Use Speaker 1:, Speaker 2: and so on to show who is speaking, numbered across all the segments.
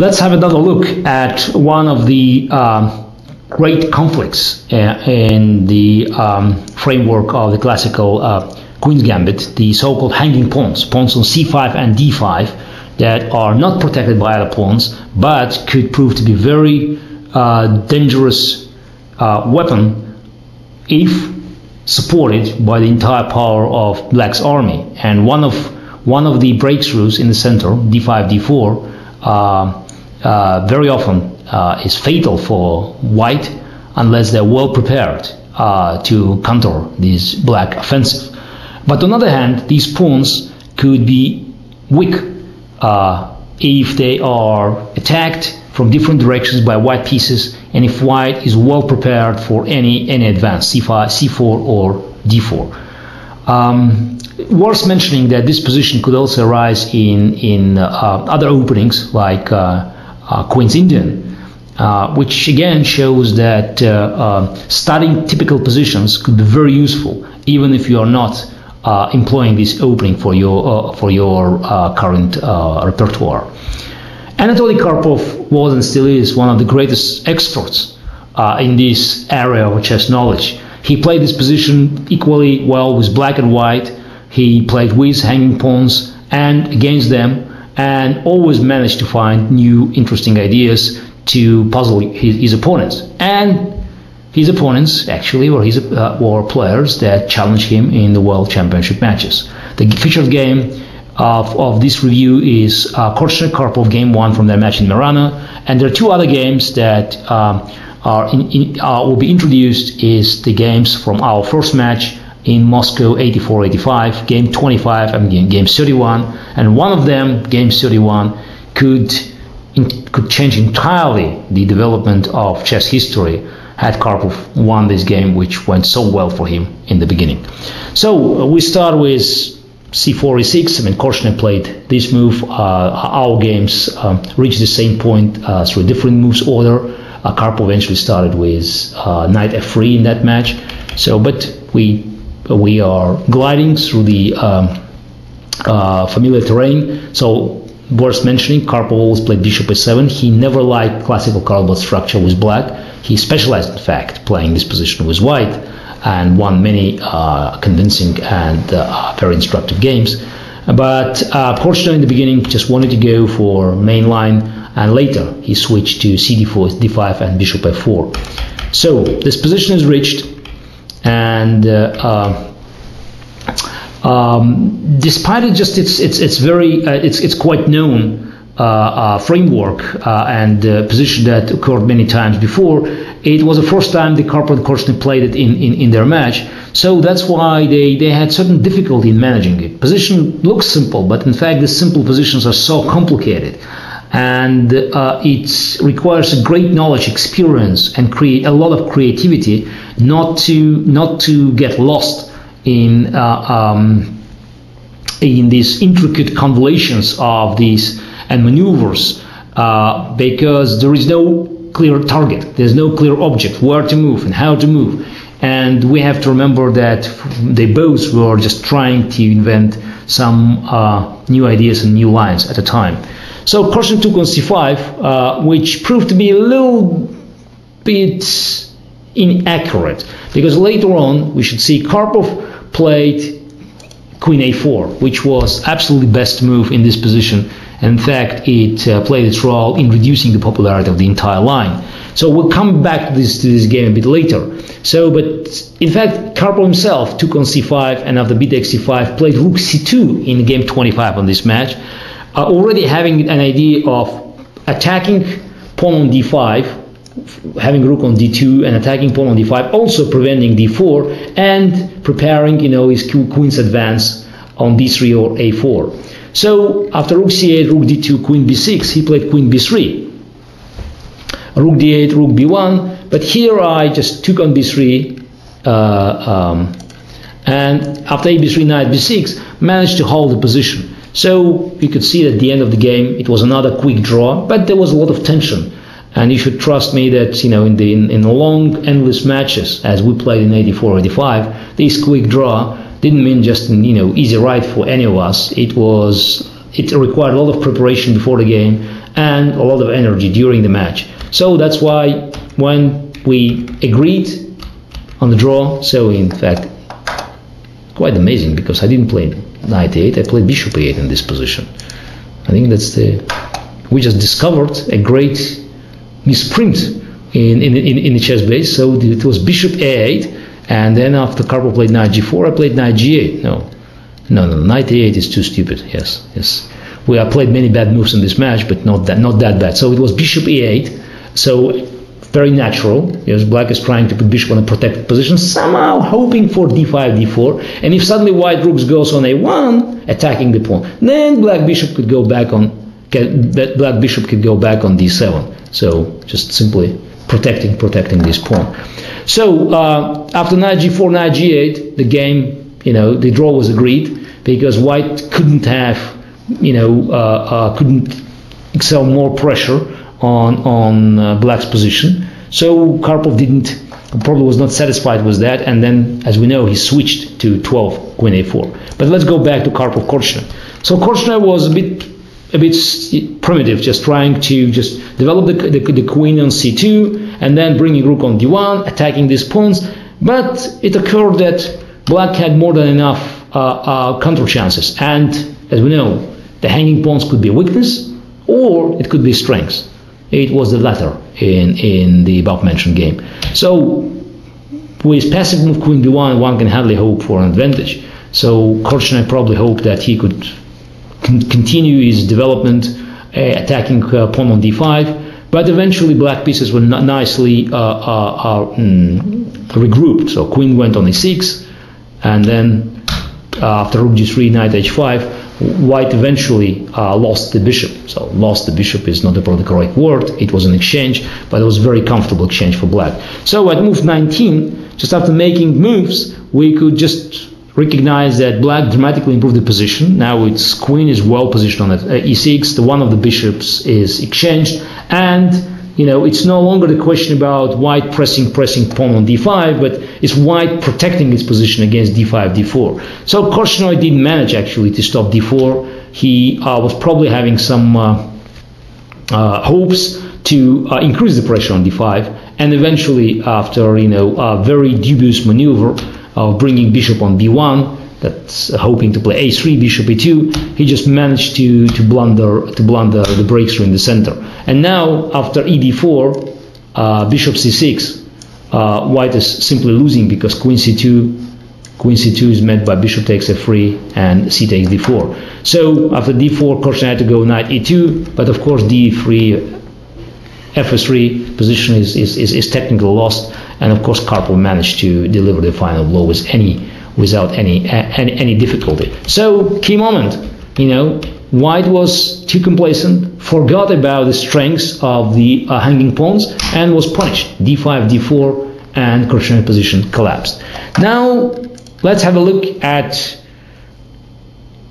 Speaker 1: Let's have another look at one of the great conflicts in the framework of the classical Queen's Gambit, the so-called hanging pawns on c5 and d5 that are not protected by other pawns, but could prove to be very dangerous weapon if supported by the entire power of Black's army. And one of the breakthroughs in the center, d5, d4, very often is fatal for White unless they're well prepared to counter this Black offensive. But on the other hand, these pawns could be weak if they are attacked from different directions by White pieces, and if White is well prepared for any advance, c5, c4, or d4. Worth mentioning that this position could also arise in other openings like Queen's Indian, which again shows that studying typical positions could be very useful, even if you are not employing this opening for your current repertoire. Anatoly Karpov was and still is one of the greatest experts in this area of chess knowledge. He played this position equally well with Black and White. He played with hanging pawns and against them, and always managed to find new interesting ideas to puzzle his opponents. And his opponents actually were players that challenged him in the World Championship matches. The featured game of this review is Korchnoi-Karpov Game 1 from their match in Marana, and there are two other games that will be introduced is the games from our first match in Moscow 84-85, game 25 and game 31, and one of them, game 31, could change entirely the development of chess history had Karpov won this game, which went so well for him in the beginning. So we start with c4, e6. I mean, Korchnoi played this move. Our games reached the same point through different moves order. Karpov eventually started with knight f3 in that match. So, but we are gliding through the familiar terrain. So, worth mentioning, Karpov always played bishop a7. He never liked classical cardboard structure with Black. He specialized, in fact, playing this position with White, and won many convincing and very instructive games. But Korchnoi in the beginning just wanted to go for main line, and later he switched to cd4, d5, and bishop f4. So this position is reached, and despite it, just it's quite known framework and position that occurred many times before. It was the first time the Karpov and Korchnoi played it in their match, so that's why they had certain difficulty in managing it. Position looks simple, but in fact the simple positions are so complicated, and it requires a great knowledge, experience, and create a lot of creativity not to get lost in these intricate convolutions of these and maneuvers, because there is no clear target, there's no clear object where to move and how to move, and we have to remember that they both were just trying to invent some new ideas and new lines at a time. So Korchnoi took on c5, which proved to be a little bit inaccurate, because later on we should see Karpov played queen a4, which was absolutely best move in this position. In fact, it played its role in reducing the popularity of the entire line. So we'll come back to this game a bit later. So, but in fact, Karpov himself took on c5, and after b takes c5, played rook c2 in game 25 on this match, already having an idea of attacking pawn on d5, having rook on d2, and attacking pawn on d5, also preventing d4, and preparing, his queen's advance on d3 or a4. So after rook c8, rook d2, queen b6, he played queen b3, rook d8, rook b1. But here I just took on b3, and after a b3, knight b6, managed to hold the position. So you could see at the end of the game it was another quick draw, but there was a lot of tension. And you should trust me that in the long, endless matches as we played in 84, 85, this quick draw didn't mean just easy ride for any of us. It was it required a lot of preparation before the game and a lot of energy during the match. So that's why when we agreed on the draw, so in fact, quite amazing, because I didn't play knight e8, I played bishop e8 in this position. I think that's we just discovered a great misprint in the chess base. So it was bishop a8, and then after Karpov played knight g4, I played knight g8. No, knight e8 is too stupid. Yes. We have played many bad moves in this match, but not that bad. So it was bishop e8. So very natural, because black is trying to put bishop on a protected position, somehow hoping for d5, d4, and if suddenly white rook goes on a1, attacking the pawn, then black bishop could go back on d7. So just simply protecting this pawn. So after knight g4, knight g8, the game, the draw was agreed, because white couldn't have, couldn't excel more pressure on black's position. So Karpov probably was not satisfied with that, and then, as we know, he switched to 12, queen a4. But let's go back to Karpov-Korchnoi. So Korchnoi was a bit primitive, just trying to develop the queen on c2, and then bringing rook on d1, attacking these pawns. But it occurred that black had more than enough counter chances, and as we know, the hanging pawns could be a weakness, or it could be strengths. It was the latter in the above-mentioned game. So with passive move queen b1, one can hardly hope for an advantage. So Korchnoi probably hoped that he could continue his development, attacking pawn on d5, but eventually black pieces were nicely regrouped. So queen went on e6, and then after rook g3, knight h5, white eventually lost the bishop. So lost the bishop is not the correct word. It was an exchange, but it was a very comfortable exchange for black. So at move 19, just after making moves, we could just recognize that black dramatically improved the position. Now its queen is well positioned on e6. The one of the bishops is exchanged, and it's no longer the question about white pressing pawn on d5, but it's white protecting its position against d5, d4. So Korchnoi didn't manage actually to stop d4. He was probably having some hopes to increase the pressure on d5, and eventually, after a very dubious maneuver of bringing bishop on b1, that's hoping to play a3, bishop e2, he just managed to blunder the breakthrough in the center. And now, after ed4, bishop c6, white is simply losing, because queen c2 is met by bishop takes f3 and c takes d4. So after d4, Korchnoi had to go knight e2, but of course d3, f3 position is technically lost, and of course Karpov managed to deliver the final blow without any difficulty. So key moment, white was too complacent, forgot about the strengths of the hanging pawns, and was punished. d5, d4, and Korchnoi position collapsed. Now let's have a look at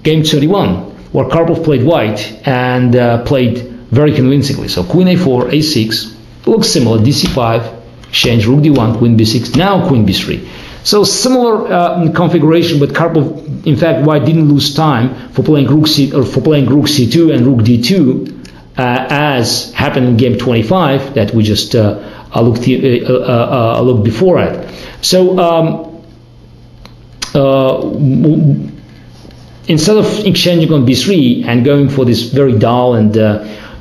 Speaker 1: game 31, where Karpov played white and played very convincingly. So queen a4, a6, looks similar, dc5, exchange, rook d1, queen b6, now queen b3. So similar configuration, but Karpov, in fact, white didn't lose time for playing rook c2 and rook d2, as happened in game 25 that we just looked before at. So instead of exchanging on b3 and going for this very dull and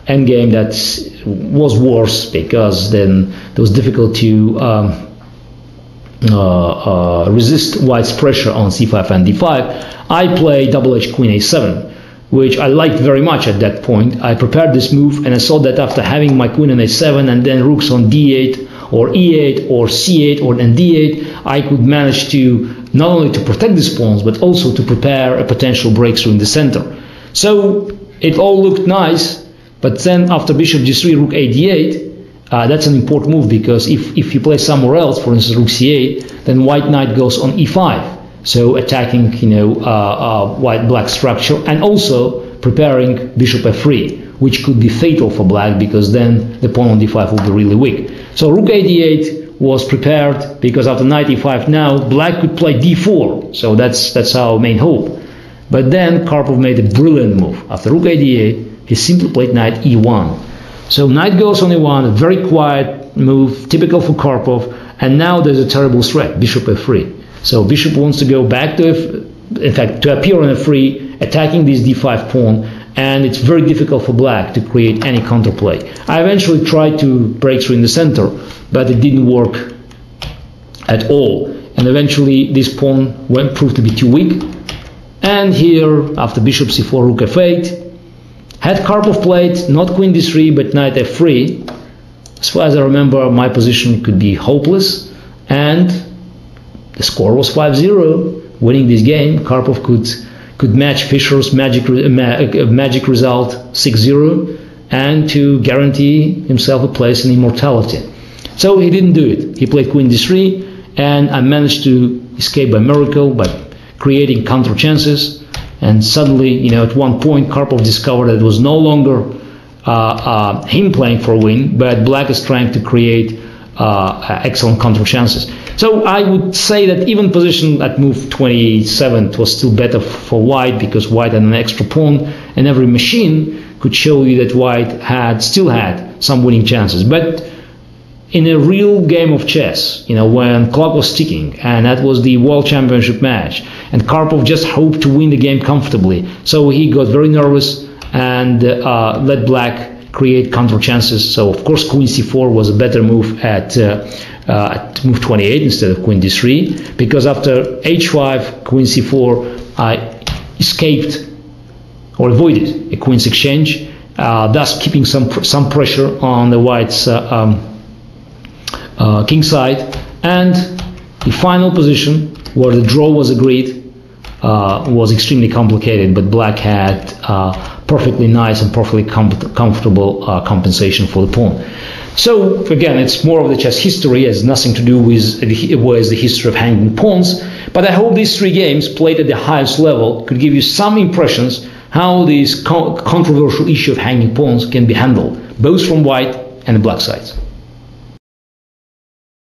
Speaker 1: endgame that was worse, because then it was difficult to resist white's pressure on c5 and d5, I play double edge queen a7, which I liked very much at that point. I prepared this move, and I saw that after having my queen on a7 and then rooks on d8 or e8 or c8 or then d8, I could manage to not only to protect these pawns, but also to prepare a potential breakthrough in the center. So it all looked nice, but then after bishop g3, rook a d8, that's an important move, because if you play somewhere else, for instance rook c8, then white knight goes on e5, so attacking white black structure, and also preparing bishop f3, which could be fatal for black, because then the pawn on d5 will be really weak. So rook a d8 was prepared, because after knight e5 now black could play d4, so that's our main hope. But then Karpov made a brilliant move. After rook a8, he simply played knight e1. So knight goes on e1, a very quiet move, typical for Karpov, and now there's a terrible threat, bishop f3. So bishop wants to go back to in fact, to appear on f3, attacking this d5 pawn, and it's very difficult for black to create any counterplay. I eventually tried to break through in the center, but it didn't work at all. And eventually this pawn proved to be too weak. And here, after bishop c4, rook f8, had Karpov played not queen d3, but knight f3, as far as I remember, my position could be hopeless, and the score was 5-0. Winning this game, Karpov could match Fischer's magic result 6-0 and to guarantee himself a place in immortality. So he didn't do it. He played queen d3, and I managed to escape by miracle by creating counter chances. And suddenly, at one point, Karpov discovered that it was no longer him playing for a win, but black is trying to create excellent counter chances. So I would say that even position at move 27 was still better for white, because white had an extra pawn, and every machine could show you that white still had some winning chances. But in a real game of chess, when clock was ticking, and that was the World Championship match, and Karpov just hoped to win the game comfortably, so he got very nervous and let black create counter chances. So of course queen c4 was a better move at move 28 instead of queen d3, because after h5, queen c4, I escaped or avoided a queen's exchange, thus keeping some pressure on the white's king side. And the final position, where the draw was agreed, was extremely complicated, but black had perfectly nice and perfectly comfortable compensation for the pawn. So again, it's more of the chess history, has nothing to do with the history of hanging pawns. But I hope these three games played at the highest level could give you some impressions how this controversial issue of hanging pawns can be handled, both from white and the black sides.